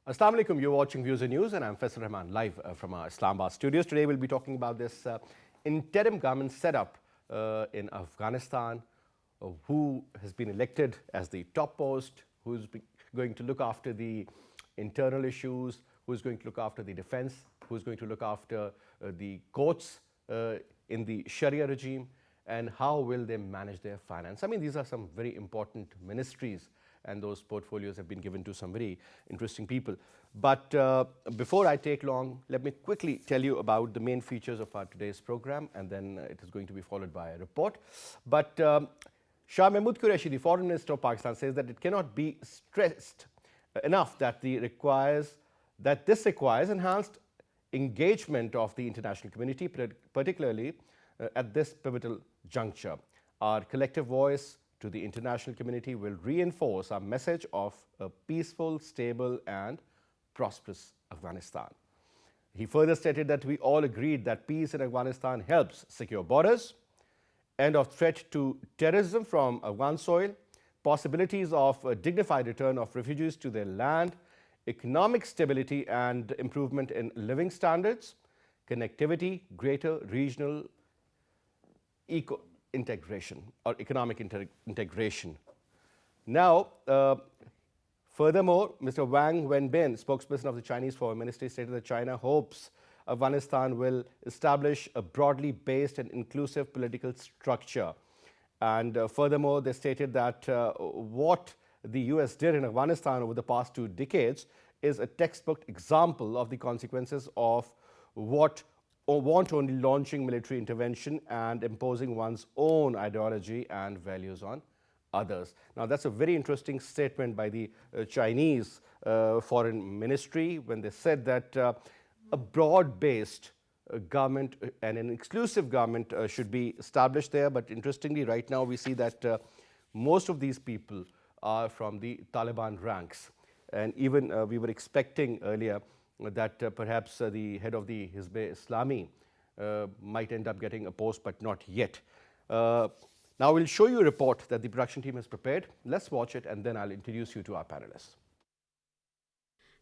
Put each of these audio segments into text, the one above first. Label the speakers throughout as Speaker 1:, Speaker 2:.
Speaker 1: Assalamu alaikum, you're watching Views and News and I'm Faisal Rehman live from our Islamabad studios. Today we'll be talking about this interim government setup in Afghanistan, who has been elected as the top post, who's going to look after the internal issues, who's going to look after the defense, who's going to look after the courts in the Sharia regime, and how will they manage their finance. I mean, these are some very important ministries, and those portfolios have been given to some very interesting people. But before I take long, let me quickly tell you about the main features of our today's program, and then it is going to be followed by a report. But Shah Mehmood Qureshi, the Foreign Minister of Pakistan, says that it cannot be stressed enough that this requires enhanced engagement of the international community, particularly at this pivotal juncture. Our collective voice to the international community will reinforce our message of a peaceful, stable and prosperous Afghanistan. He further stated that we all agreed that peace in Afghanistan helps secure borders, end of threat to terrorism from Afghan soil, possibilities of a dignified return of refugees to their land, economic stability and improvement in living standards, connectivity, greater regional integration or economic integration. Now, furthermore, Mr. Wang Wenbin, spokesperson of the Chinese Foreign Ministry, stated that China hopes Afghanistan will establish a broadly based and inclusive political structure. And furthermore, they stated that what the US did in Afghanistan over the past 2 decades is a textbook example of the consequences of only launching military intervention and imposing one's own ideology and values on others. Now, that's a very interesting statement by the Chinese Foreign Ministry when they said that a broad-based government and an exclusive government should be established there. But interestingly, right now we see that most of these people are from the Taliban ranks. And even we were expecting earlier that perhaps the head of the Hizb-e-Islami might end up getting a post, but not yet. Now we'll show you a report that the production team has prepared. Let's watch it and then I'll introduce you to our panelists.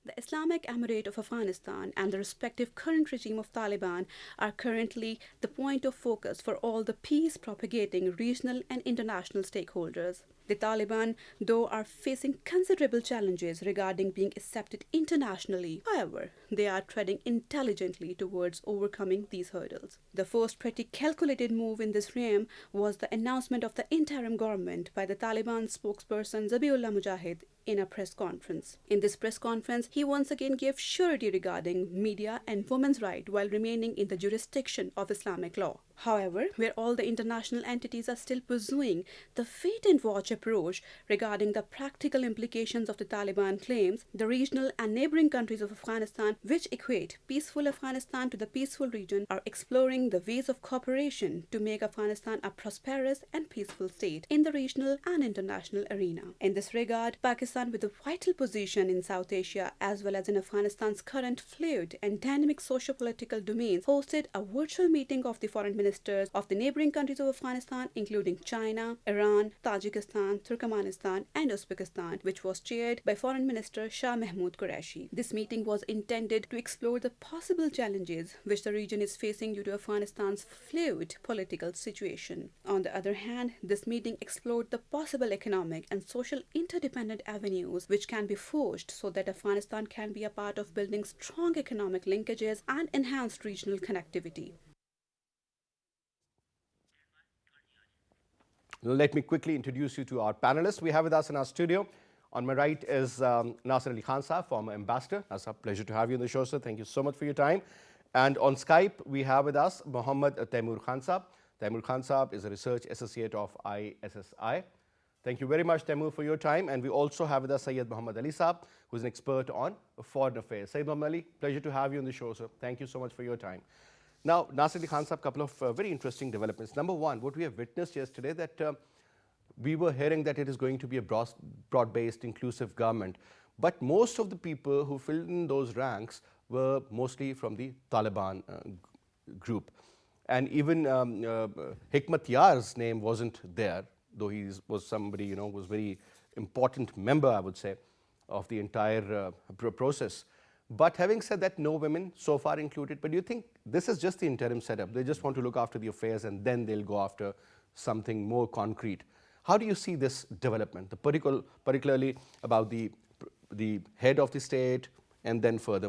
Speaker 2: The Islamic Emirate of Afghanistan and the respective current regime of Taliban are currently the point of focus for all the peace-propagating regional and international stakeholders. The Taliban, though, are facing considerable challenges regarding being accepted internationally. However, they are treading intelligently towards overcoming these hurdles. The first pretty calculated move in this realm was the announcement of the interim government by the Taliban spokesperson Zabiullah Mujahid in a press conference. In this press conference, he once again gave surety regarding media and women's rights while remaining in the jurisdiction of Islamic law. However, where all the international entities are still pursuing the wait-and-watch approach regarding the practical implications of the Taliban claims, the regional and neighboring countries of Afghanistan, which equate peaceful Afghanistan to the peaceful region, are exploring the ways of cooperation to make Afghanistan a prosperous and peaceful state in the regional and international arena. In this regard, Pakistan, with a vital position in South Asia as well as in Afghanistan's current fluid and dynamic socio-political domains, hosted a virtual meeting of the foreign ministers of the neighboring countries of Afghanistan, including China, Iran, Tajikistan, Turkmenistan and Uzbekistan, which was chaired by Foreign Minister Shah Mehmood Qureshi. This meeting was intended to explore the possible challenges which the region is facing due to Afghanistan's fluid political situation. On the other hand, this meeting explored the possible economic and social interdependent avenues which can be forged so that Afghanistan can be a part of building strong economic linkages and enhanced regional connectivity.
Speaker 1: Let me quickly introduce you to our panelists. We have with us in our studio. On my right is Nasir Ali Khan Saab, former ambassador. Nasir, pleasure to have you on the show, sir. Thank you so much for your time. And on Skype, we have with us Mohammed Taimur Khan Saab. Taimur Khan Saab is a research associate of ISSI. Thank you very much, Taimur, for your time. And we also have with us Syed Muhammad Ali Saab, who is an expert on foreign affairs. Syed Muhammad Ali, pleasure to have you on the show, sir. Thank you so much for your time. Now, Nasir Ali Khan Saab, a couple of very interesting developments. Number one, what we have witnessed yesterday, that we were hearing that it is going to be a broad-based, inclusive government. But most of the people who filled in those ranks were mostly from the Taliban group. And even Hikmat Yar's name wasn't there, though he was somebody, was very important member, I would say. of the entire process. But having said that, no women so far included. But do you think this is just the interim setup? They just want to look after the affairs and then they'll go after something more concrete. How do you see this development, particularly about the head of the state and then further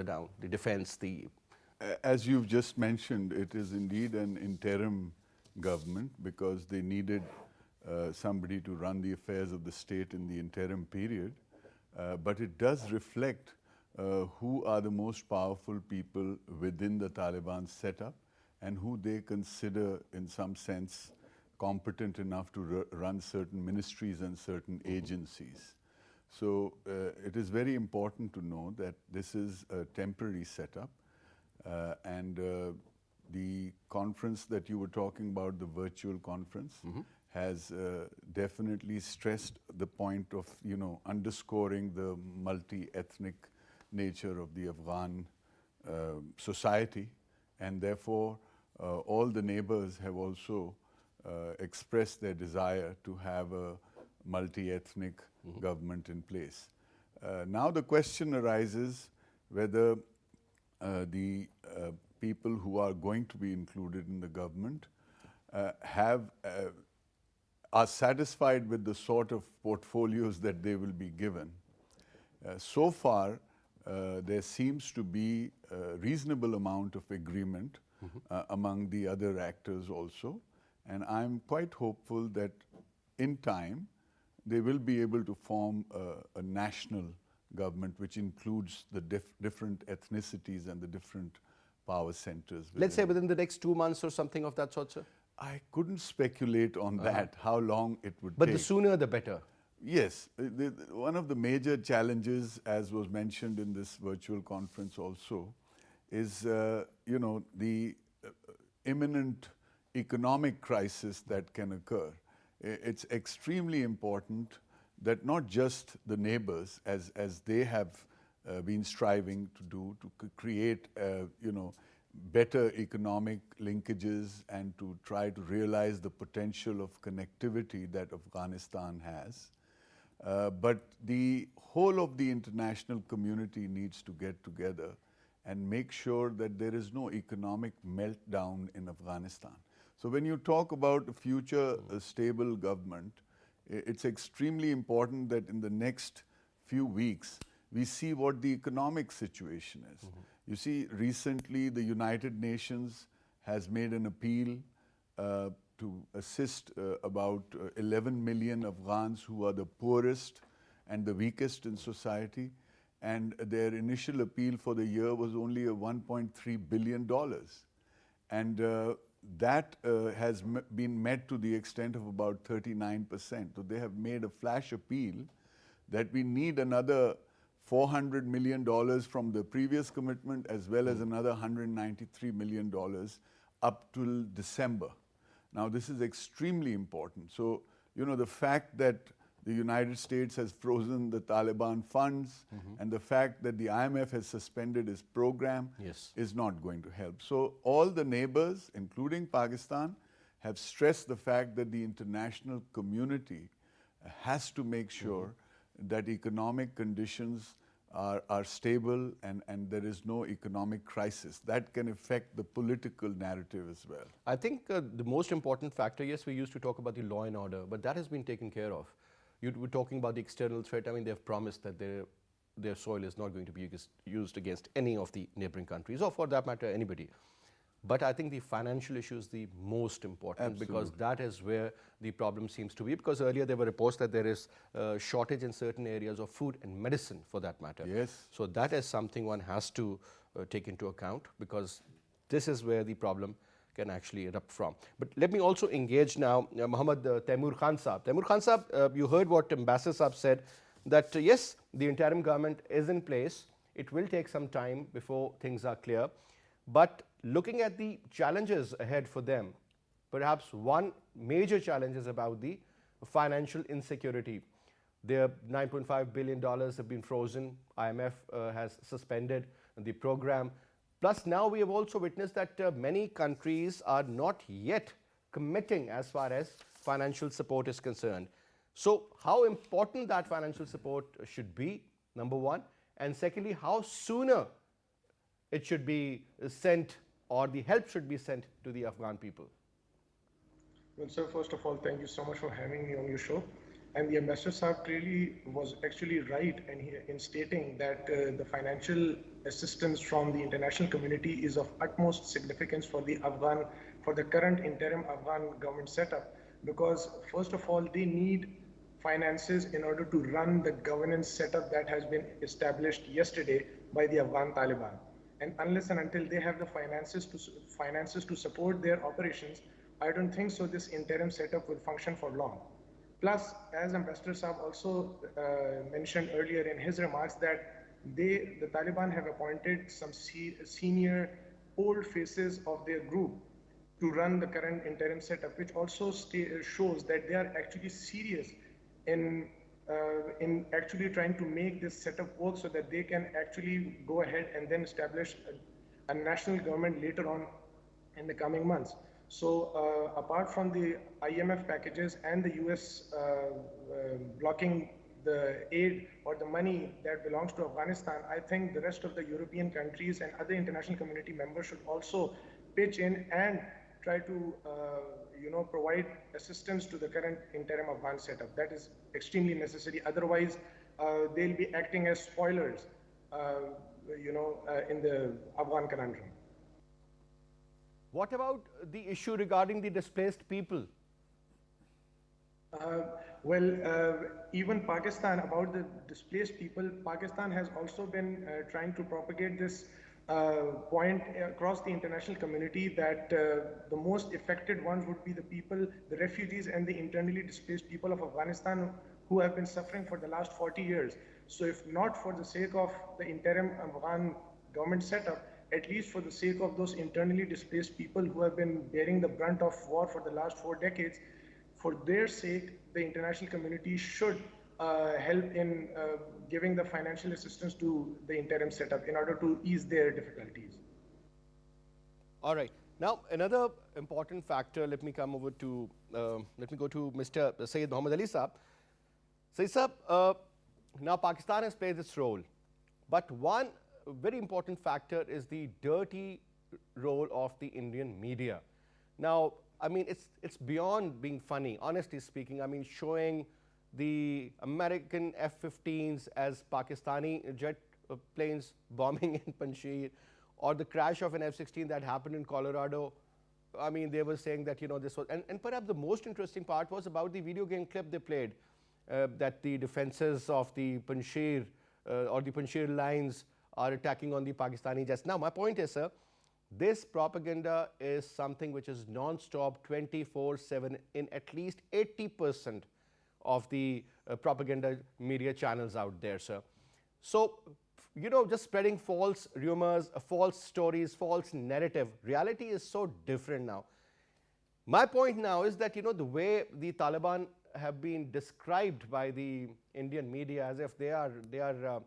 Speaker 1: down, the defense,
Speaker 3: As you've just mentioned, it is indeed an interim government because they needed somebody to run the affairs of the state in the interim period. But it does reflect who are the most powerful people within the Taliban setup and who they consider in some sense competent enough to run certain ministries and certain agencies. So it is very important to know that this is a temporary setup. And the conference that you were talking about, the virtual conference, has definitely stressed the point of, underscoring the multi-ethnic nature of the Afghan society. And therefore, all the neighbors have also expressed their desire to have a multi-ethnic government in place. Now the question arises whether the people who are going to be included in the government are satisfied with the sort of portfolios that they will be given. So far, there seems to be a reasonable amount of agreement among the other actors also, and I'm quite hopeful that in time they will be able to form a national government which includes the different ethnicities and the different power centers.
Speaker 1: Let's say within the next 2 months or something of that sort, sir?
Speaker 3: I couldn't speculate on that, how long it would take.
Speaker 1: But the sooner the better.
Speaker 3: Yes. One of the major challenges, as was mentioned in this virtual conference also, is the imminent economic crisis that can occur. It's extremely important that not just the neighbors, as they have been striving to do, to create better economic linkages and to try to realize the potential of connectivity that Afghanistan has. But the whole of the international community needs to get together and make sure that there is no economic meltdown in Afghanistan. So when you talk about a future stable government, it's extremely important that in the next few weeks, we see what the economic situation is. You see, recently the United Nations has made an appeal to assist about 11 million Afghans who are the poorest and the weakest in society. And their initial appeal for the year was only a $1.3 billion. And that has been met to the extent of about 39%. So they have made a flash appeal that we need another $400 million from the previous commitment as well as another $193 million up till December. Now this is extremely important. So, the fact that the United States has frozen the Taliban funds and the fact that the IMF has suspended its program is not going to help. So all the neighbors, including Pakistan, have stressed the fact that the international community has to make sure that economic conditions are stable and there is no economic crisis. That can affect the political narrative as well.
Speaker 1: I think the most important factor, yes, we used to talk about the law and order, but that has been taken care of. You were talking about the external threat. I mean, they've promised that their soil is not going to be used against any of the neighboring countries, or for that matter, anybody. But I think the financial issue is the most important because that is where the problem seems to be. Because earlier there were reports that there is a shortage in certain areas of food and medicine, for that matter.
Speaker 3: Yes.
Speaker 1: So that is something one has to take into account because this is where the problem can actually erupt from. But let me also engage now Muhammad Taimur Khan Saab. Taimur Khan Saab, you heard what Ambassador Saab said, that yes, the interim government is in place. It will take some time before things are clear. But looking at the challenges ahead for them, perhaps one major challenge is about the financial insecurity. Their $9.5 billion have been frozen. IMF has suspended the program. Plus now we have also witnessed that many countries are not yet committing as far as financial support is concerned. So how important that financial support should be, number one, and secondly, how sooner it should be sent or the help should be sent to the Afghan people.
Speaker 4: Well, sir, first of all, thank you so much for having me on your show. And the Ambassador Saab really was actually right in stating that the financial assistance from the international community is of utmost significance for the current interim Afghan government setup, because first of all, they need finances in order to run the governance setup that has been established yesterday by the Afghan Taliban. And unless and until they have the finances to support their operations, I don't think so this interim setup will function for long. Plus, as Ambassador Saab also mentioned earlier in his remarks, that the Taliban have appointed some senior old faces of their group to run the current interim setup, which also shows that they are actually serious in actually trying to make this setup work so that they can actually go ahead and then establish a national government later on in the coming months. So apart from the IMF packages and the US blocking the aid or the money that belongs to Afghanistan, I think the rest of the European countries and other international community members should also pitch in and try to provide assistance to the current interim Afghan setup. That is extremely necessary. Otherwise, they'll be acting as spoilers, in the Afghan conundrum.
Speaker 1: What about the issue regarding the displaced people?
Speaker 4: Even Pakistan, about the displaced people, Pakistan has also been trying to propagate this point across the international community that the most affected ones would be the people, the refugees and the internally displaced people of Afghanistan who have been suffering for the last 40 years. So if not for the sake of the interim Afghan government setup, at least for the sake of those internally displaced people who have been bearing the brunt of war for the last 4 decades, for their sake, the international community should help in giving the financial assistance to the interim setup in order to ease their difficulties.
Speaker 1: All right. Now, another important factor, let me go to Mr. Syed Muhammad Ali Saab. Syed Saab, now Pakistan has played its role, but one very important factor is the dirty role of the Indian media. Now, I mean, it's beyond being funny, honestly speaking. I mean, showing the American F-15s as Pakistani jet planes bombing in Panjshir, or the crash of an F-16 that happened in Colorado. I mean, they were saying that, this was, and perhaps the most interesting part was about the video game clip they played, that the defenses of the Panjshir or the Panjshir lines are attacking on the Pakistani jets. Now, my point is, sir, this propaganda is something which is non-stop 24/7 in at least 80% of the propaganda media channels out there, sir. So, just spreading false rumors, false stories, false narrative. Reality is so different now. My point now is that, the way the Taliban have been described by the Indian media as if they are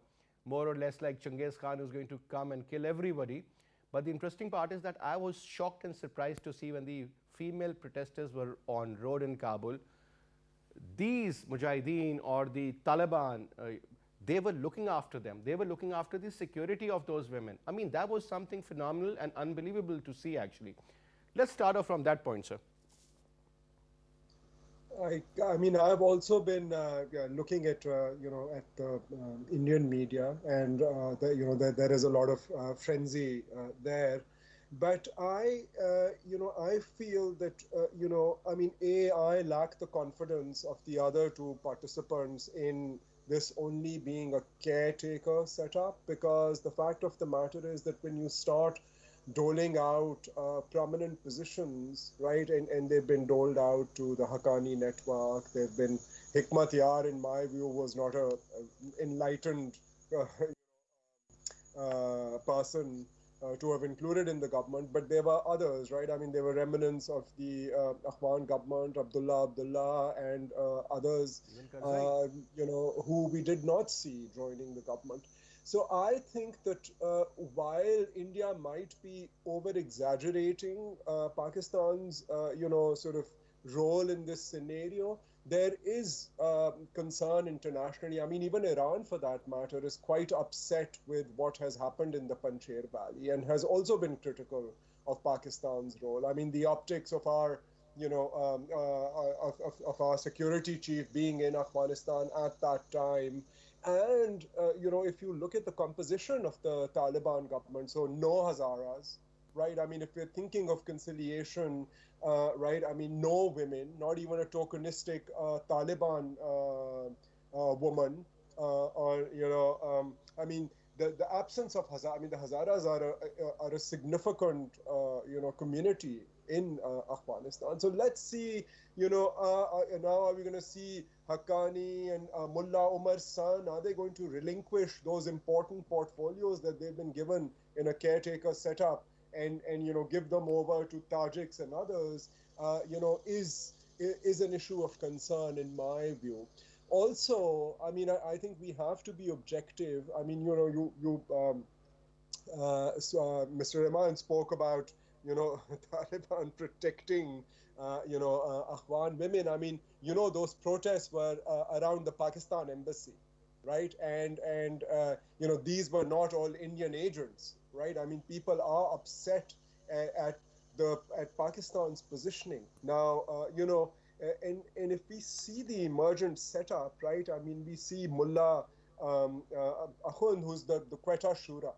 Speaker 1: more or less like Genghis Khan who's going to come and kill everybody. But the interesting part is that I was shocked and surprised to see when the female protesters were on road in Kabul, these Mujahideen or the Taliban, they were looking after them. They were looking after the security of those women. I mean, that was something phenomenal and unbelievable to see, actually. Let's start off from that point, sir.
Speaker 5: I mean, I've also been looking at at the Indian media, and there is a lot of frenzy there. But I feel that I mean, I lack the confidence of the other two participants in this only being a caretaker setup, because the fact of the matter is that when you start doling out prominent positions, right, and they've been doled out to the Haqqani network, they've been, Hikmat Yar, in my view, was not a enlightened person to have included in the government, but there were others, right? I mean, there were remnants of the Afghan government, Abdullah, and others, who we did not see joining the government. So I think that while India might be over-exaggerating Pakistan's, sort of role in this scenario, there is concern internationally. I mean, even Iran, for that matter, is quite upset with what has happened in the Panjshir Valley and has also been critical of Pakistan's role. I mean, the optics of our, of our security chief being in Afghanistan at that time. And, if you look at the composition of the Taliban government, so no Hazaras, right? I mean, if we're thinking of conciliation, right? I mean, no women, not even a tokenistic Taliban woman, or I mean, the absence of Hazara. I mean, the Hazaras are a significant community in Afghanistan. So let's see, now are we going to see Haqqani and Mullah Umar's son? Are they going to relinquish those important portfolios that they've been given in a caretaker setup? And give them over to Tajiks and others, is an issue of concern in my view. Also, I mean, I think we have to be objective. I mean, Mr. Rehman spoke about Taliban protecting Afghan women. I mean, those protests were around the Pakistan embassy, right? And these were not all Indian agents, right? I mean, people are upset at Pakistan's positioning now. And if we see the emergent setup, right? I mean, we see Mullah Akhund, who's the Quetta Shura,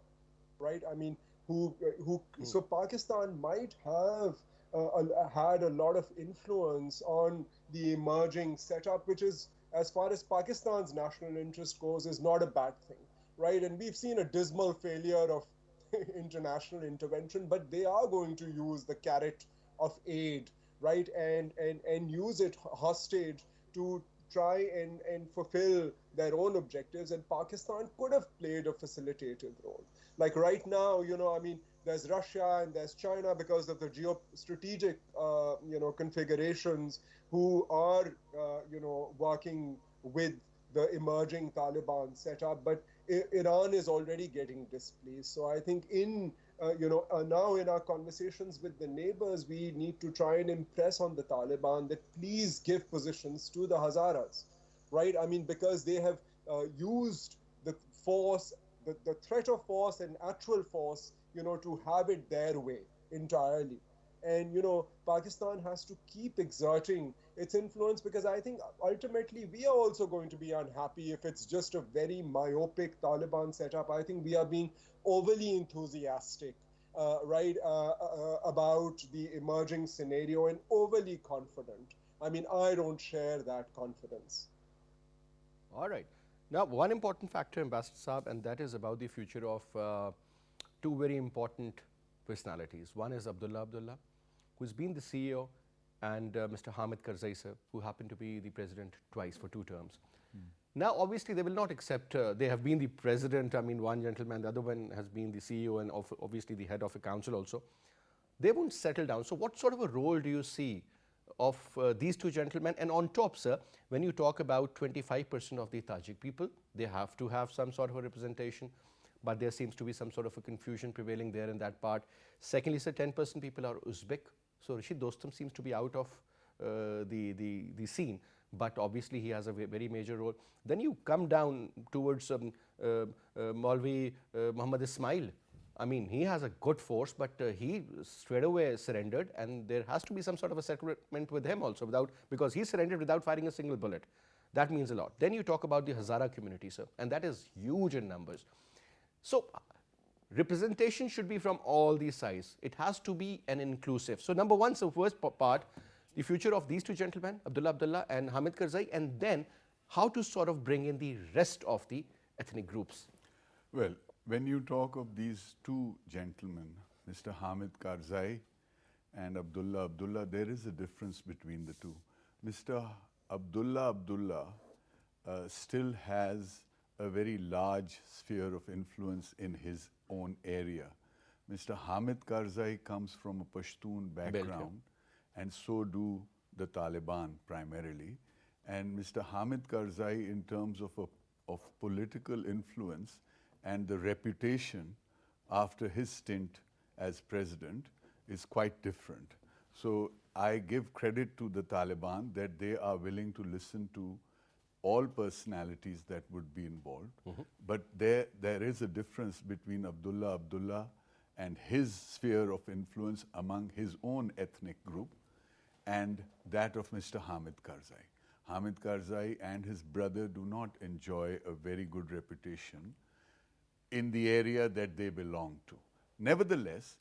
Speaker 5: right? I mean, so Pakistan might have had a lot of influence on the emerging setup, which is, as far as Pakistan's national interest goes, is not a bad thing, right? And we've seen a dismal failure of international intervention, but they are going to use the carrot of aid, right? And use it hostage to try and fulfill their own objectives. And Pakistan could have played a facilitative role. Like right now, I mean, there's Russia and there's China because of the geostrategic, configurations who are, working with the emerging Taliban setup. But Iran is already getting displeased. So I think now in our conversations with the neighbors, we need to try and impress on the Taliban that please give positions to the Hazaras, right? I mean, because they have used the force, the threat of force and actual force, to have it their way entirely. And, Pakistan has to keep exerting its influence, because I think ultimately we are also going to be unhappy if it's just a very myopic Taliban setup. I think we are being overly enthusiastic, right, about the emerging scenario and overly confident. I mean, I don't share that confidence.
Speaker 1: All right. Now, one important factor, Ambassador Saab, and that is about the future of two very important personalities. One is Abdullah, who's been the CEO, and Mr. Hamid Karzai, sir, who happened to be the president twice for 2 terms. Now, obviously, they will not accept, they have been the president, I mean, one gentleman, the other one has been the CEO and obviously the head of a council also. They won't settle down. So what sort of a role do you see of these 2 gentlemen? And on top, sir, when you talk about 25% of the Tajik people, they have to have some sort of a representation, but there seems to be some sort of a confusion prevailing there in that part. Secondly, sir, 10% people are Uzbek. So Rashid Dostum seems to be out of the scene, but obviously he has a very major role. Then you come down towards Maulvi Muhammad Ismail. I mean, he has a good force, but he straight away surrendered, and there has to be some sort of a settlement with him also, because he surrendered without firing a single bullet. That means a lot. Then you talk about the Hazara community, sir, and that is huge in numbers. So representation should be from all these sides. It has to be an inclusive. So number one, so first part, the future of these 2 gentlemen, Abdullah and Hamid Karzai, and then how to sort of bring in the rest of the ethnic groups.
Speaker 3: Well, when you talk of these 2 gentlemen, Mr. Hamid Karzai and Abdullah, there is a difference between the 2. Mr. Abdullah still has a very large sphere of influence in his own area. Mr. Hamid Karzai comes from a Pashtun background, and so do the Taliban primarily. And Mr. Hamid Karzai, in terms of political influence and the reputation after his stint as president, is quite different. So I give credit to the Taliban that they are willing to listen to all personalities that would be involved. But there is a difference between Abdullah and his sphere of influence among his own ethnic group and that of Mr. Hamid Karzai. Hamid Karzai and his brother do not enjoy a very good reputation in the area that they belong to. Nevertheless,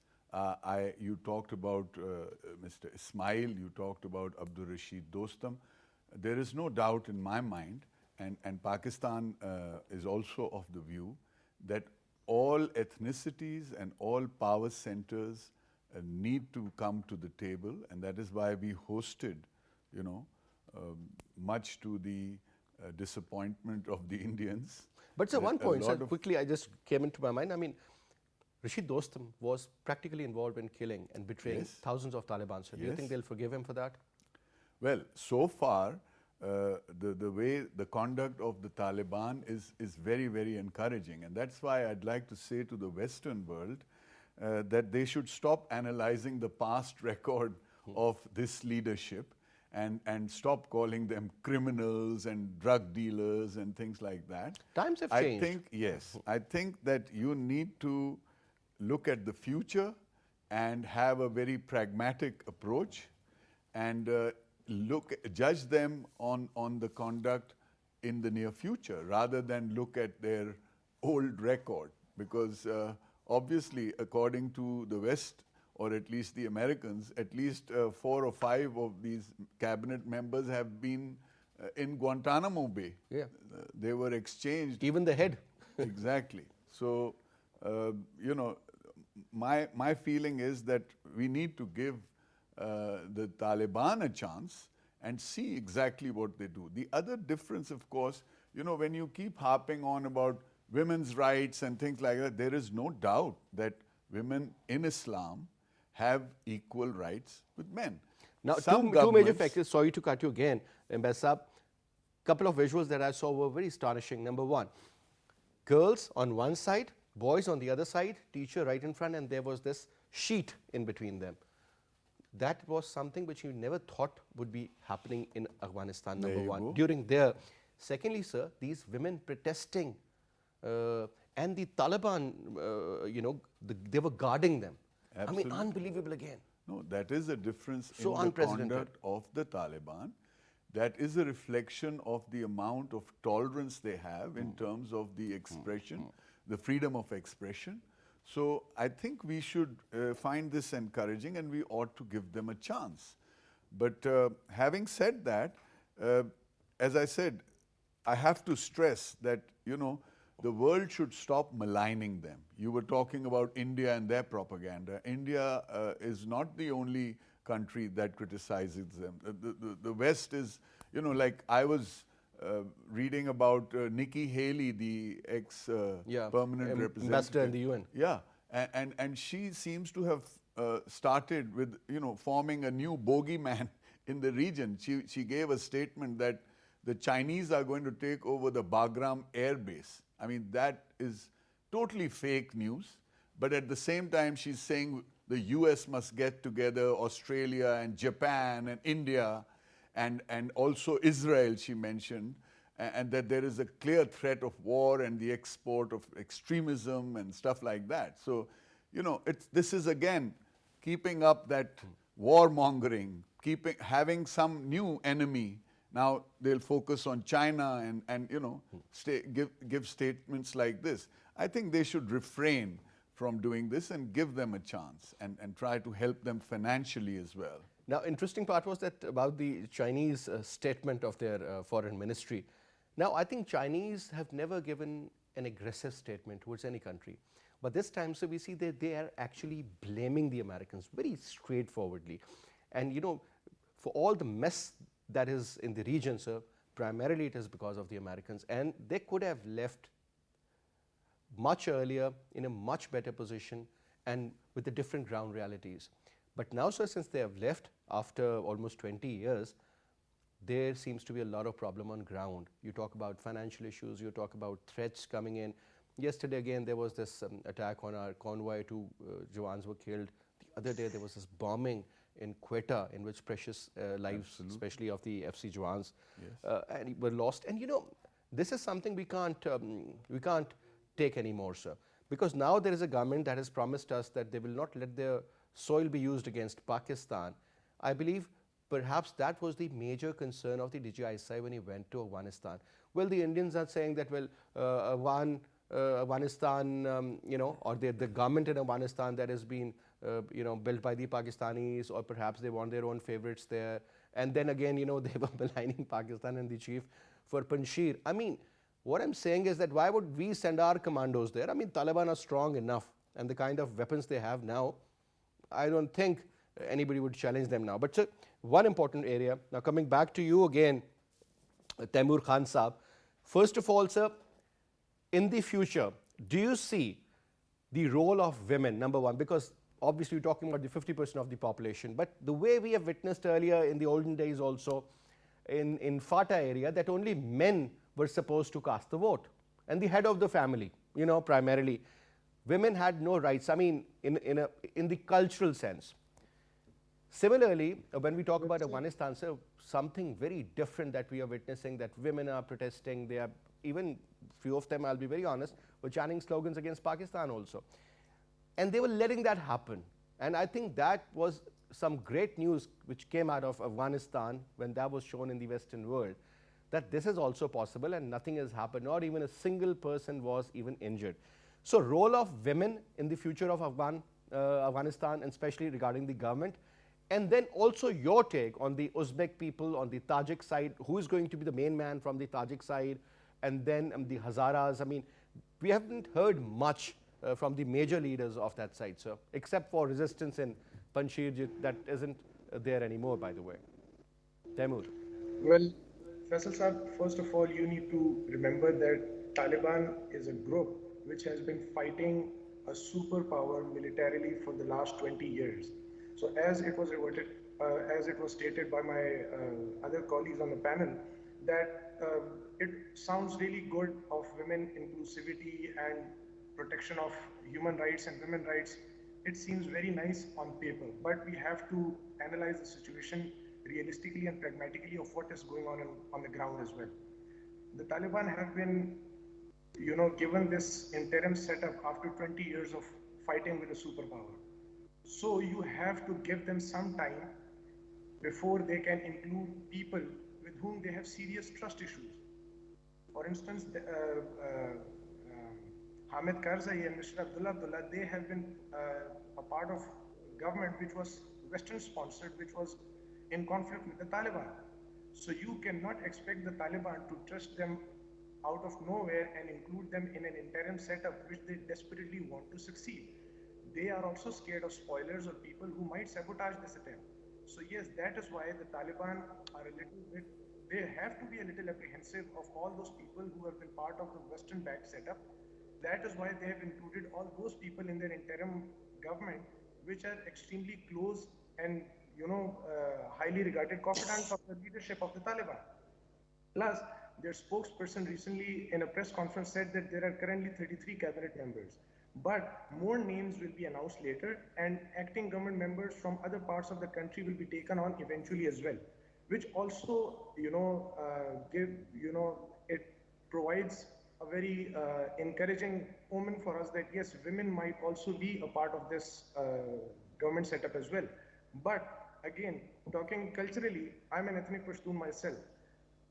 Speaker 3: you talked about Mr. Ismail, you talked about Abdul Rashid Dostum. There is no doubt in my mind, and Pakistan is also of the view that all ethnicities and all power centers need to come to the table, and that is why we hosted, much to the disappointment of the Indians.
Speaker 1: But sir, one point, sir, quickly, I just came into my mind. I mean, Rashid Dostum was practically involved in killing and betraying thousands of Taliban. So do you think they'll forgive him for that?
Speaker 3: Well, so far, the conduct of the Taliban is very, very encouraging. And that's why I'd like to say to the Western world that they should stop analyzing the past record of this leadership and stop calling them criminals and drug dealers and things like that.
Speaker 1: Times have changed.
Speaker 3: I think that you need to look at the future and have a very pragmatic approach and judge them on the conduct in the near future rather than look at their old record, because obviously, according to the West, or at least the Americans, at least 4 or 5 of these cabinet members have been in Guantanamo Bay.
Speaker 1: Yeah.
Speaker 3: They were exchanged.
Speaker 1: Even the head.
Speaker 3: Exactly. So, my feeling is that we need to give the Taliban a chance and see exactly what they do. The other difference, of course, when you keep harping on about women's rights and things like that, there is no doubt that women in Islam have equal rights with men.
Speaker 1: Now, two major factors, sorry to cut you again, Ambassador. Couple of visuals that I saw were very astonishing. Number one, girls on one side, boys on the other side, teacher right in front, and there was this sheet in between them. That was something which you never thought would be happening in Afghanistan, number one. During there. Secondly, sir, these women protesting and the Taliban, they were guarding them.
Speaker 3: Absolutely.
Speaker 1: I mean, unbelievable again.
Speaker 3: No, that is a difference
Speaker 1: So
Speaker 3: in the conduct of the Taliban. That is a reflection of the amount of tolerance they have in terms of the expression, the freedom of expression. So I think we should find this encouraging and we ought to give them a chance. But having said that, as I said, I have to stress that, the world should stop maligning them. You were talking about India and their propaganda. India is not the only country that criticizes them. The West is, like I was reading about Nikki Haley, the ex-permanent representative.
Speaker 1: Ambassador in the UN.
Speaker 3: Yeah, and she seems to have started with, forming a new bogeyman in the region. She gave a statement that the Chinese are going to take over the Bagram air base. I mean, that is totally fake news. But at the same time, she's saying the US must get together, Australia and Japan and India and also Israel, she mentioned, and that there is a clear threat of war and the export of extremism and stuff like that. So, this is again keeping up that warmongering, having some new enemy. Now they'll focus on China and give statements like this. I think they should refrain from doing this and give them a chance and try to help them financially as well.
Speaker 1: Now, interesting part was that about the Chinese statement of their foreign ministry. Now, I think Chinese have never given an aggressive statement towards any country. But this time, so we see that they are actually blaming the Americans very straightforwardly. And, for all the mess that is in the region, sir, primarily it is because of the Americans. And they could have left much earlier in a much better position and with the different ground realities. But now, sir, since they have left after almost 20 years, there seems to be a lot of problem on ground. You talk about financial issues, you talk about threats coming in. Yesterday again there was this attack on our convoy, 2 Jawans were killed. The other day there was this bombing in Quetta, in which precious lives,
Speaker 3: Absolutely.
Speaker 1: especially of the FC Jawans,
Speaker 3: Yes.
Speaker 1: and were lost. And this is something we can't take anymore, sir, because now there is a government that has promised us that they will not let their soil be used against Pakistan. I believe perhaps that was the major concern of the DGISI when he went to Afghanistan. Well, the Indians are saying that, well, Afghanistan, or the government in Afghanistan that has been, built by the Pakistanis, or perhaps they want their own favorites there. And then again, they were maligning Pakistan and the chief for Panjshir. I mean, what I'm saying is that why would we send our commandos there? I mean, Taliban are strong enough, and the kind of weapons they have now, I don't think anybody would challenge them now. But sir, one important area, now coming back to you again, Taimur Khan Saab, first of all, sir, in the future, do you see the role of women, number one, because obviously you're talking about the 50% of the population, but the way we have witnessed earlier in the olden days also, in FATA area, that only men were supposed to cast the vote, and the head of the family, primarily. Women had no rights, I mean, in the cultural sense. Similarly, when we talk about Afghanistan, sir, something very different that we are witnessing, that women are protesting, they are, even few of them, I'll be very honest, were chanting slogans against Pakistan also. And they were letting that happen. And I think that was some great news which came out of Afghanistan when that was shown in the Western world, that this is also possible and nothing has happened, not even a single person was even injured. So role of women in the future of Afghanistan, and especially regarding the government, and then also your take on the Uzbek people, on the Tajik side, who is going to be the main man from the Tajik side, and then the Hazaras. I mean, we haven't heard much from the major leaders of that side, sir, except for resistance in Panjshir that isn't there anymore, by the way. Taimur.
Speaker 4: Well, Faisal Saab, first of all, you need to remember that Taliban is a group which has been fighting a superpower militarily for the last 20 years. So as it was stated by my other colleagues on the panel, that it sounds really good of women inclusivity and protection of human rights and women rights. It seems very nice on paper, but we have to analyze the situation realistically and pragmatically of what is going on the ground as well. The Taliban have been, given this interim setup after 20 years of fighting with a superpower. So you have to give them some time before they can include people with whom they have serious trust issues. For instance, Hamid Karzai and Mr. Abdullah, they have been a part of government which was Western sponsored, which was in conflict with the Taliban. So you cannot expect the Taliban to trust them out of nowhere and include them in an interim setup which they desperately want to succeed. They are also scared of spoilers or people who might sabotage this attempt. So yes, that is why the Taliban are a little bit, they have to be a little apprehensive of all those people who have been part of the Western-backed setup. That is why they have included all those people in their interim government, which are extremely close and highly regarded confidants of the leadership of the Taliban. Plus, their spokesperson recently in a press conference said that there are currently 33 cabinet members. But more names will be announced later, and acting government members from other parts of the country will be taken on eventually as well, which also, it provides a very encouraging omen for us that yes, women might also be a part of this government setup as well. But again, talking culturally, I'm an ethnic Pashtun myself.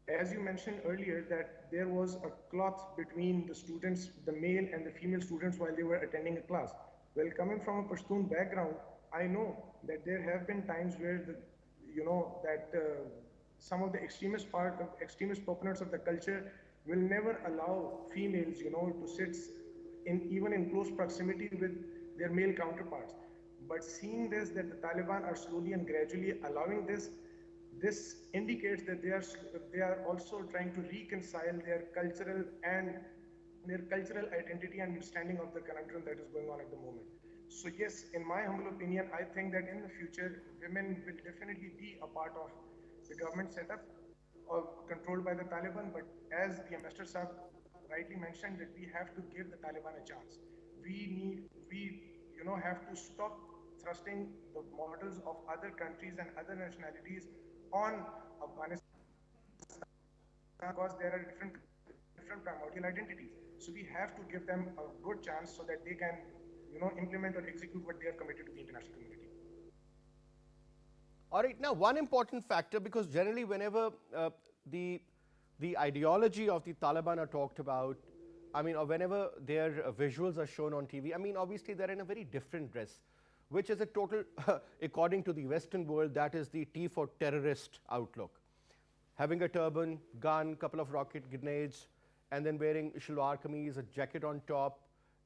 Speaker 4: As you mentioned earlier, that there was a cloth between the students, the male and the female students, while they were attending a class. Well, coming from a Pashtun background, I know that there have been times where some of the extremist proponents of the culture will never allow females, to sit even in close proximity with their male counterparts. But seeing this, that the Taliban are slowly and gradually allowing this indicates that they are also trying to reconcile their cultural identity and understanding of the conundrum that is going on at the moment. So yes, in my humble opinion, I think that in the future, women will definitely be a part of the government setup controlled by the Taliban. But as the Ambassador Saab rightly mentioned, that we have to give the Taliban a chance. We have to stop thrusting the models of other countries and other nationalities on Afghanistan because there are different primordial identities. So we have to give them a good chance so that they can, implement or execute what they have committed to the international community.
Speaker 1: All right, now one important factor, because generally whenever the ideology of the Taliban are talked about, I mean, or whenever their visuals are shown on TV, I mean, obviously they're in a very different dress, which is a total, according to the Western world, that is the T for terrorist outlook. Having a turban, gun, couple of rocket grenades, and then wearing shalwar kameez, a jacket on top,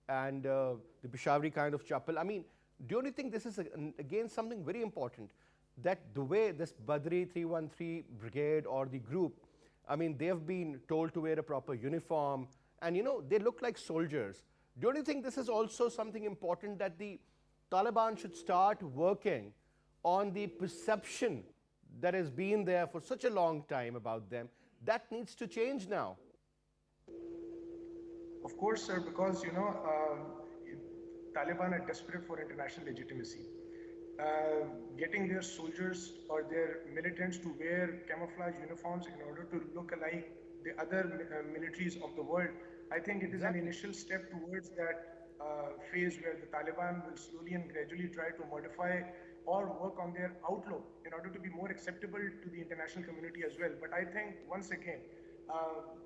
Speaker 1: and the Peshawari kind of chappal. I mean, don't you think this is, again, something very important? That the way this Badri 313 brigade or the group, I mean, they've been told to wear a proper uniform, and they look like soldiers. Don't you think this is also something important, that the Taliban should start working on the perception that has been there for such a long time about them? That needs to change now.
Speaker 4: Of course, sir, because Taliban are desperate for international legitimacy. Getting their soldiers or their militants to wear camouflage uniforms in order to look alike the other militaries of the world, I think it is an initial step towards that phase where the Taliban will slowly and gradually try to modify or work on their outlook in order to be more acceptable to the international community as well. But I think, once again,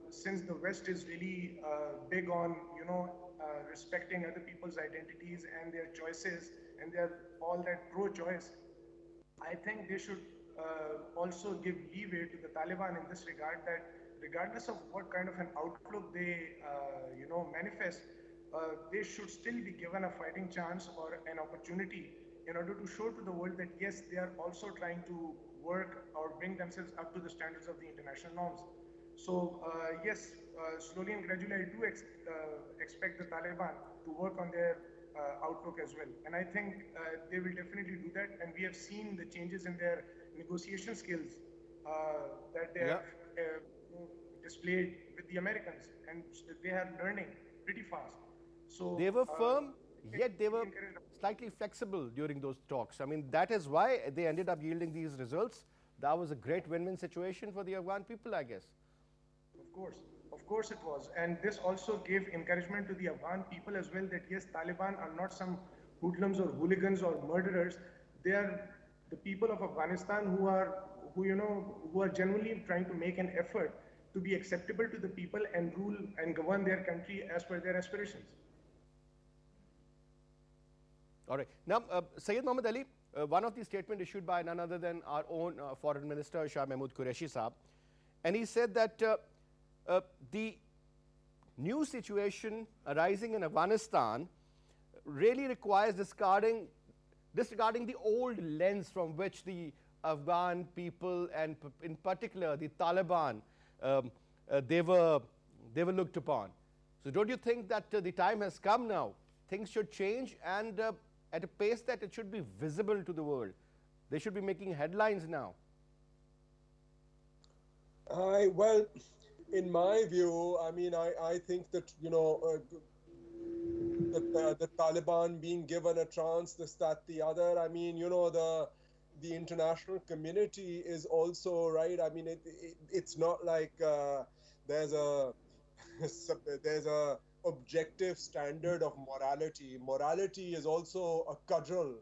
Speaker 4: since the West is really big on, respecting other people's identities and their choices, and they're all that pro-choice, I think they should also give leeway to the Taliban in this regard, that regardless of what kind of an outlook they, manifest, they should still be given a fighting chance or an opportunity in order to show to the world that yes, they are also trying to work or bring themselves up to the standards of the international norms. So yes, slowly and gradually, I do expect the Taliban to work on their outlook as well. And I think they will definitely do that. And we have seen the changes in their negotiation skills that they have displayed with the Americans. And they are learning pretty fast. So
Speaker 1: they were firm, yet they were slightly flexible during those talks. I mean, that is why they ended up yielding these results. That was a great win-win situation for the Afghan people, I guess.
Speaker 4: Of course it was. And this also gave encouragement to the Afghan people as well, that yes, Taliban are not some hoodlums or hooligans or murderers. They are the people of Afghanistan who are genuinely trying to make an effort to be acceptable to the people and rule and govern their country as per their aspirations.
Speaker 1: All right. Now, Syed Muhammad Ali, one of the statements issued by none other than our own Foreign Minister, Shah Mehmood Qureshi Saab, and he said that the new situation arising in Afghanistan really requires disregarding the old lens from which the Afghan people, and in particular the Taliban, they were looked upon. So don't you think that the time has come now? Things should change, and at a pace that it should be visible to the world. They should be making headlines now.
Speaker 5: Well, in my view, I mean, I think that, the Taliban being given a chance, this, that, the other, I mean, the international community is also, right, I mean, it's not like there's a objective standard of morality. Morality is also a cudgel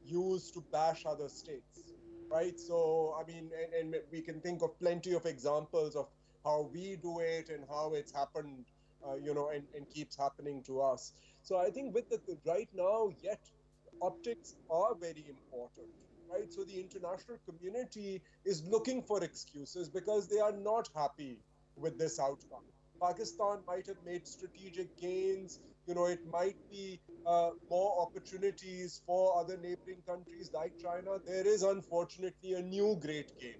Speaker 5: used to bash other states, right? So, I mean, and we can think of plenty of examples of how we do it and how it's happened, and keeps happening to us. So I think with right now, yet optics are very important, right? So the international community is looking for excuses because they are not happy with this outcome. Pakistan might have made strategic gains. It might be more opportunities for other neighboring countries like China. There is unfortunately a new great game,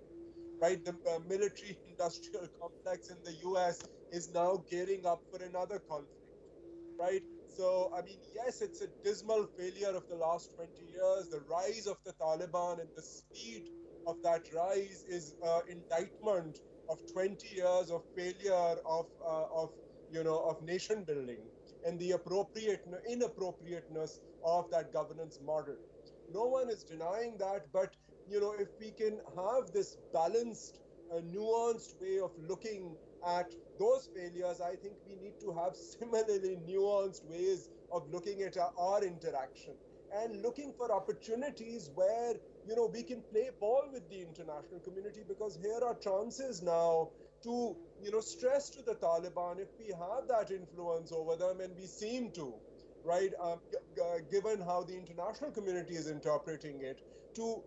Speaker 5: right? The military-industrial complex in the US is now gearing up for another conflict, right? So, I mean, yes, it's a dismal failure of the last 20 years. The rise of the Taliban and the speed of that rise is indictment of 20 years of failure of nation building and the inappropriateness of that governance model. No one is denying that. But, if we can have this balanced, nuanced way of looking at those failures, I think we need to have similarly nuanced ways of looking at our interaction and looking for opportunities where, we can play ball with the international community, because here are chances now to, stress to the Taliban, if we have that influence over them, and we seem to, right? Given how the international community is interpreting it, to,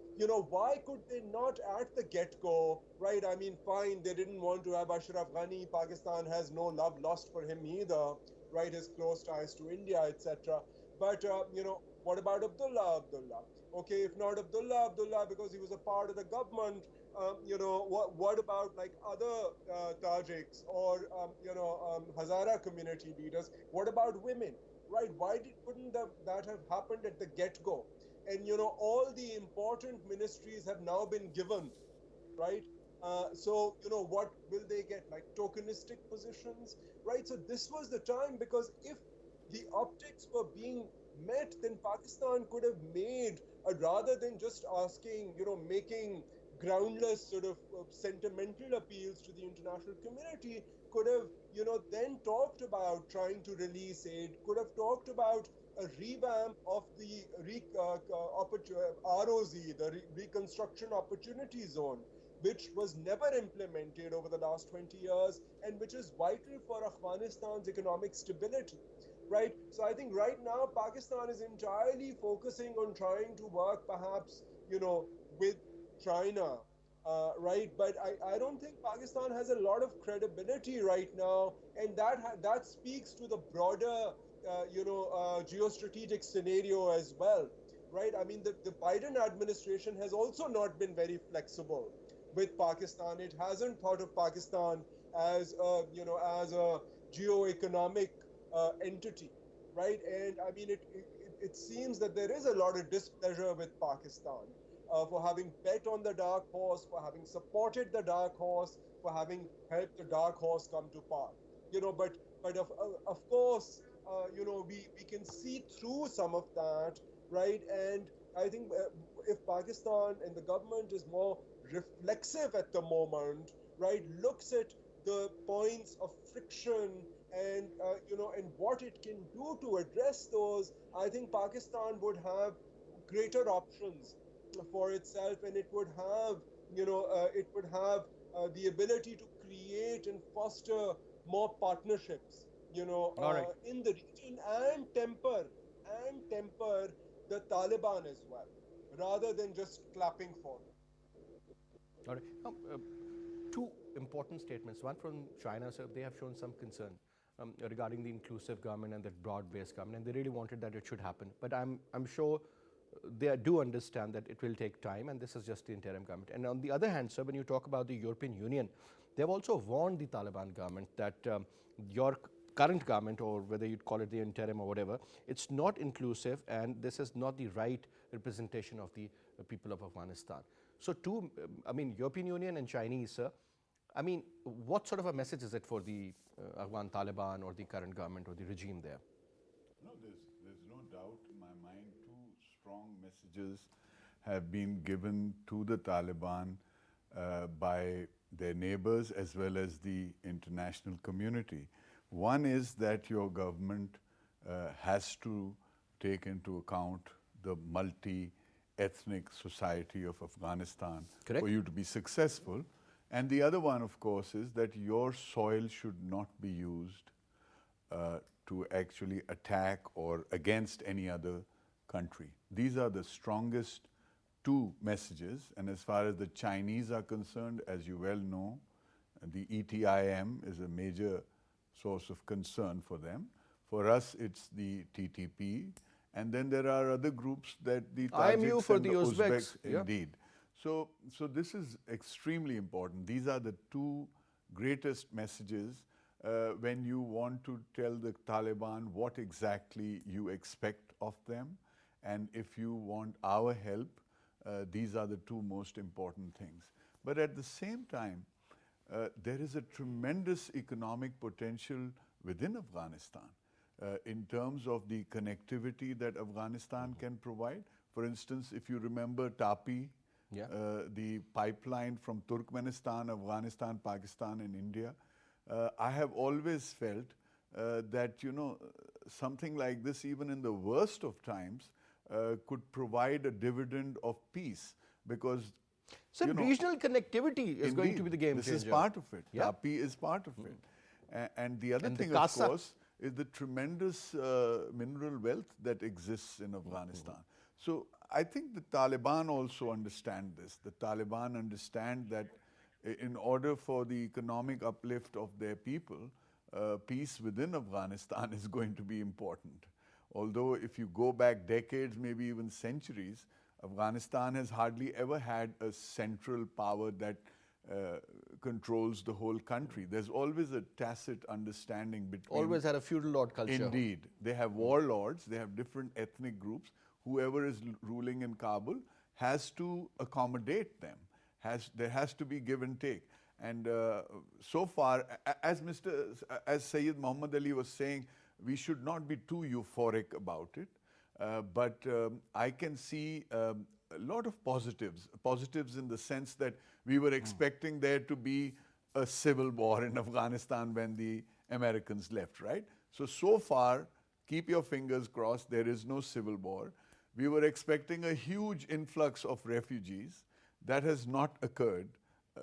Speaker 5: why could they not at the get-go, right? I mean, fine, they didn't want to have Ashraf Ghani. Pakistan has no love lost for him either, right? His close ties to India, etc. But, what about Abdullah? Okay, if not Abdullah, because he was a part of the government, what about like other Tajiks or, Hazara community leaders? What about women, right? Why couldn't that have happened at the get-go? And, all the important ministries have now been given, right? So, what will they get? Like tokenistic positions, right? So this was the time, because if the optics were being met, then Pakistan could have made, rather than just asking, making groundless sort of sentimental appeals to the international community, could have, then talked about trying to release aid, could have talked about a revamp of the ROZ, the Reconstruction Opportunity Zone, which was never implemented over the last 20 years and which is vital for Afghanistan's economic stability, right? So I think right now Pakistan is entirely focusing on trying to work perhaps, with China, right? But I don't think Pakistan has a lot of credibility right now, and that speaks to the broader, geostrategic scenario as well, right? I mean, the Biden administration has also not been very flexible with Pakistan. It hasn't thought of Pakistan as as a geo-economic entity, right? And I mean, it seems that there is a lot of displeasure with Pakistan for having bet on the dark horse, for having supported the dark horse, for having helped the dark horse come to power. But of course, we can see through some of that, right? And I think if Pakistan and the government is more reflexive at the moment, right, looks at the points of friction and and what it can do to address those, I think Pakistan would have greater options for itself, and it would have the ability to create and foster more partnerships,
Speaker 1: All right.
Speaker 5: in the region, and temper the Taliban as well, rather than just clapping for them.
Speaker 1: All right. Now, two important statements. One from China, so they have shown some concern regarding the inclusive government and that broad-based government, and they really wanted that it should happen. But I'm sure they do understand that it will take time, and this is just the interim government. And on the other hand, sir, when you talk about the European Union, they've also warned the Taliban government that your current government, or whether you'd call it the interim or whatever, it's not inclusive, and this is not the right representation of the people of Afghanistan. So European Union and Chinese, sir, I mean, what sort of a message is it for the Afghan Taliban or the current government or the regime there?
Speaker 3: No, there's no doubt in my mind. Two strong messages have been given to the Taliban by their neighbors as well as the international community. One is that your government has to take into account the multi-ethnic society of Afghanistan.
Speaker 1: Correct.
Speaker 3: For you to be successful. And the other one, of course, is that your soil should not be used to actually attack or against any other country. These are the strongest two messages. And as far as the Chinese are concerned, as you well know, the ETIM is a major source of concern for them. For us, it's the TTP. And then there are other groups that the
Speaker 1: IMU
Speaker 3: Tajiks
Speaker 1: for
Speaker 3: and
Speaker 1: the Uzbeks. Yeah.
Speaker 3: Indeed. So this is extremely important. These are the two greatest messages when you want to tell the Taliban what exactly you expect of them. And if you want our help, these are the two most important things. But at the same time, there is a tremendous economic potential within Afghanistan in terms of the connectivity that Afghanistan can provide. For instance, if you remember TAPI, the pipeline from Turkmenistan, Afghanistan, Pakistan and India, I have always felt that, you know, something like this, even in the worst of times, could provide a dividend of peace, because
Speaker 1: so regional connectivity is going to be the game changer.
Speaker 3: This is part of it.
Speaker 1: Yeah.
Speaker 3: TAPI is part of it. And the other thing,
Speaker 1: the
Speaker 3: of course, is the tremendous mineral wealth that exists in Afghanistan. So I think the Taliban also understand this. The Taliban understand that in order for the economic uplift of their people, peace within Afghanistan is going to be important. Although if you go back decades, maybe even centuries, Afghanistan has hardly ever had a central power that controls the whole country. There's always a tacit understanding between...
Speaker 1: Always had a feudal lord culture.
Speaker 3: Indeed. They have warlords, they have different ethnic groups. Whoever is ruling in Kabul has to accommodate them. There has to be give and take. And so far, as Sayyid Muhammad Ali was saying, we should not be too euphoric about it. But I can see a lot of positives. Positives in the sense that we were expecting there to be a civil war in Afghanistan when the Americans left, right? So far, keep your fingers crossed, there is no civil war. We were expecting a huge influx of refugees. That has not occurred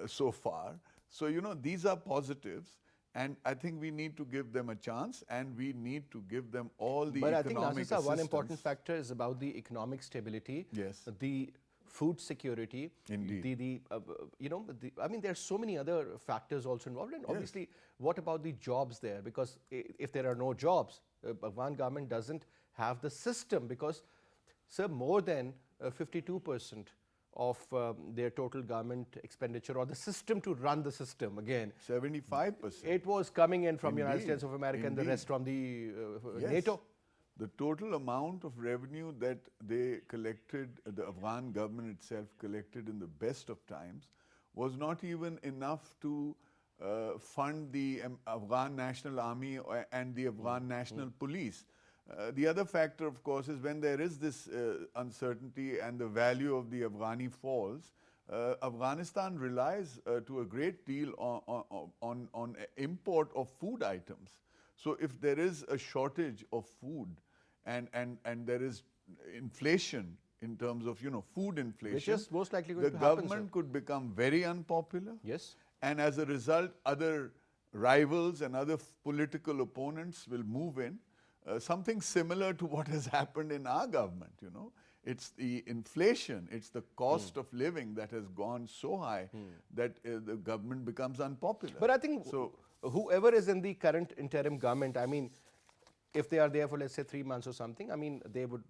Speaker 3: so far. So, you know, these are positives. And I think we need to give them a chance, and we need to give them all the economic assistance. But I think, Nasir,
Speaker 1: one important factor is about the economic stability, the food security.
Speaker 3: Indeed.
Speaker 1: I mean, there are so many other factors also involved. And obviously, what about the jobs there? Because if there are no jobs, Afghan government doesn't have the system, because, sir, more than 52% of their total government expenditure, or the system to run the system, again.
Speaker 3: 75%.
Speaker 1: It was coming in from United States of America and the rest from the NATO.
Speaker 3: The total amount of revenue that they collected, the Afghan government itself collected in the best of times, was not even enough to fund the Afghan National Army and the Afghan National Police. The other factor, of course, is when there is this uncertainty and the value of the Afghani falls, Afghanistan relies to a great deal on import of food items. So if there is a shortage of food and there is inflation in terms of, you know, food inflation,
Speaker 1: which is most likely going
Speaker 3: the
Speaker 1: to happen,
Speaker 3: government could become very unpopular.
Speaker 1: Yes.
Speaker 3: And as a result, other rivals and other political opponents will move in. Something similar to what has happened in our government, you know. It's the inflation, it's the cost of living that has gone so high that the government becomes unpopular.
Speaker 1: But I think whoever is in the current interim government, I mean, if they are there for, let's say, 3 months or something, I mean, they would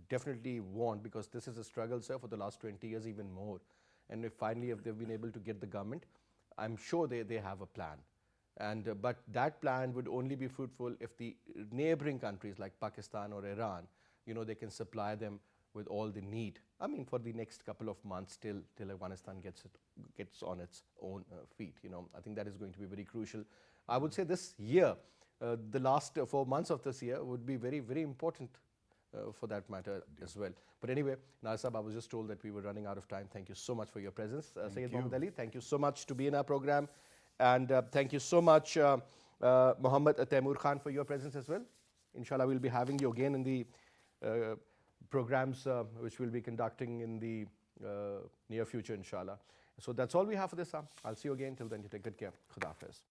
Speaker 1: definitely want, because this is a struggle, sir, for the last 20 years, even more. And if they've been able to get the government, I'm sure they have a plan. And but that plan would only be fruitful if the neighboring countries like Pakistan or Iran, you know, they can supply them with all the need. I mean, for the next couple of months till Afghanistan gets on its own feet. You know, I think that is going to be very crucial. I would say this year, the last 4 months of this year would be very, very important for that matter as well. But anyway, Nasir, I was just told that we were running out of time. Thank you so much for your presence. Sayyid Muhammad Ali, thank you so much to be in our program. And thank you so much, Muhammad Taimur Khan, for your presence as well. Inshallah, we'll be having you again in the programs which we'll be conducting in the near future, inshallah. So that's all we have for this. I'll see you again. Till then, you take good care. Khuda Hafiz.